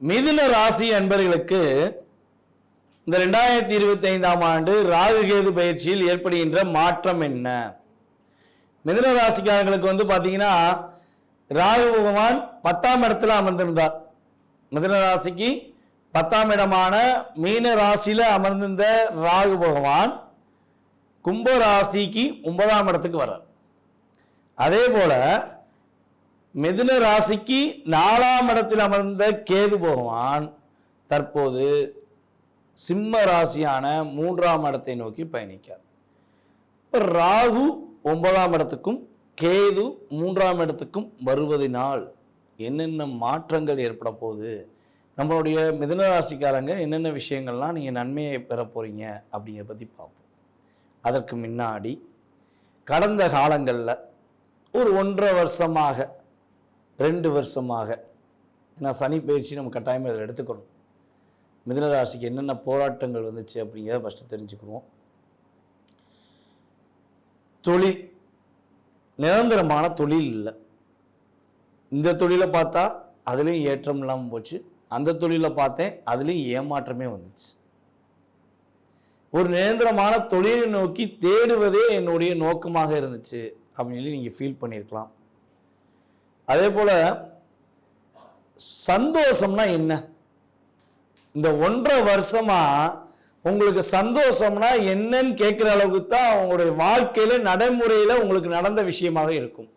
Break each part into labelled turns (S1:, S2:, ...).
S1: மிதுன ராசி அன்பர்களுக்கு இந்த 2025ஆம் ஆண்டு ராகு கேது பயிற்சியில் ஏற்படுகின்ற மாற்றம் என்ன? மிதுன ராசிக்காரர்களுக்கு பார்த்தீங்கன்னா ராகு பகவான் 10ஆம் இடத்துல அமர்ந்திருந்தார். மிதுன ராசிக்கு 10ஆம் இடமான மீன ராசியில அமர்ந்திருந்த ராகு பகவான் கும்ப ராசிக்கு 9ஆம் இடத்துக்கு வர்றார். அதே போல மிதுன ராசிக்கு 4ஆம் இடத்தில் அமர்ந்த கேது பகவான் தற்போது சிம்ம ராசியான 3ஆம் இடத்தை நோக்கி பயணிக்கார். இப்போ ராகு 9ஆம் இடத்துக்கும் கேது 3ஆம் இடத்துக்கும் வருவதனால் என்னென்ன மாற்றங்கள் ஏற்பட போகுது, நம்மளுடைய மிதுன ராசிக்காரங்க என்னென்ன விஷயங்கள்லாம் நீங்கள் நன்மையை பெற போகிறீங்க அப்படிங்கிறத பற்றி பார்ப்போம். அதற்கு முன்னாடி கடந்த காலங்களில் ஒரு 1.5 வருஷமாக 2 வருஷமாக நான் சனி பயிற்சி நம்ம கட்டாயமாக இதில் எடுத்துக்கிறோம். மிதுன ராசிக்கு என்னென்ன போராட்டங்கள் வந்துச்சு அப்படிங்கிறத ஃபஸ்ட்டு தெரிஞ்சுக்கிறோம். தொழில் நிரந்தரமான தொழில் இல்லை. இந்த தொழிலை பார்த்தா அதுலேயும் ஏற்றம் இல்லாமல் போச்சு, அந்த தொழிலை பார்த்தேன் அதுலேயும் ஏமாற்றமே வந்துச்சு. ஒரு நிரந்தரமான தொழிலை நோக்கி தேடுவதே என்னுடைய நோக்கமாக இருந்துச்சு அப்படின்னு சொல்லி நீங்கள் ஃபீல் பண்ணியிருக்கலாம். அதே போல் சந்தோஷம்னா என்ன? இந்த 1.5 வருஷமாக உங்களுக்கு சந்தோஷம்னா என்னன்னு கேட்குற அளவுக்கு தான் உங்களுடைய வாழ்க்கையில் நடைமுறையில் உங்களுக்கு நடந்த விஷயமாக இருக்கும்.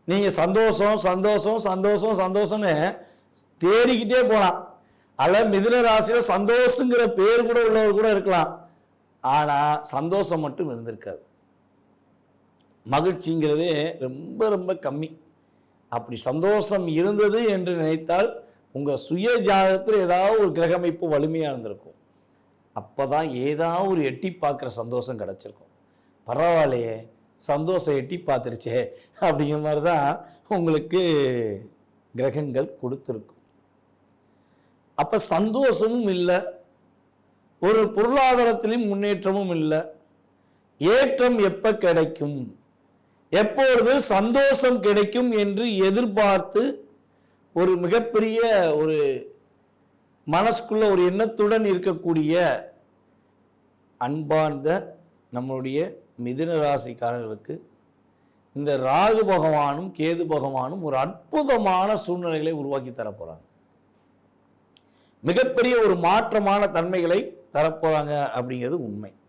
S1: நீங்கள் சந்தோஷம் சந்தோஷம் சந்தோஷம் சந்தோஷம்னு தேடிக்கிட்டே போகலாம். அதில் மிதுன ராசியில் சந்தோஷங்கிற பேர் கூட உள்ளவர் கூட இருக்கலாம், ஆனால் சந்தோஷம் மட்டும் இருந்திருக்காது. மகிழ்ச்சிங்கிறதே ரொம்ப ரொம்ப கம்மி. அப்படி சந்தோஷம் இருந்தது என்று நினைத்தால் உங்கள் சுய ஜாதகத்தில் ஏதாவது ஒரு கிரகமைப்பு வலிமையாக இருந்திருக்கும். அப்போ தான் ஏதாவது ஒரு எட்டி பார்க்குற சந்தோஷம் கிடச்சிருக்கும். பரவாயில்லையே, சந்தோஷம் எட்டி பார்த்துருச்சே அப்படிங்கிற மாதிரி தான் உங்களுக்கு கிரகங்கள் கொடுத்துருக்கும். அப்போ சந்தோஷமும் இல்லை, ஒரு பொருளாதாரத்திலையும் முன்னேற்றமும் இல்லை. ஏற்றம் எப்போ கிடைக்கும், எப்பொழுது சந்தோஷம் கிடைக்கும் என்று எதிர்பார்த்து ஒரு மிகப்பெரிய ஒரு மனசுக்குள்ள ஒரு எண்ணத்துடன் இருக்கக்கூடிய அன்பார்ந்த நம்மளுடைய மிதுன ராசிக்காரர்களுக்கு இந்த ராகு பகவானும் கேது பகவானும் ஒரு அற்புதமான சூழ்நிலைகளை உருவாக்கி தரப்போகிறாங்க. மிகப்பெரிய ஒரு மாற்றமான தன்மைகளை தரப்போகிறாங்க அப்படிங்கிறது உண்மை.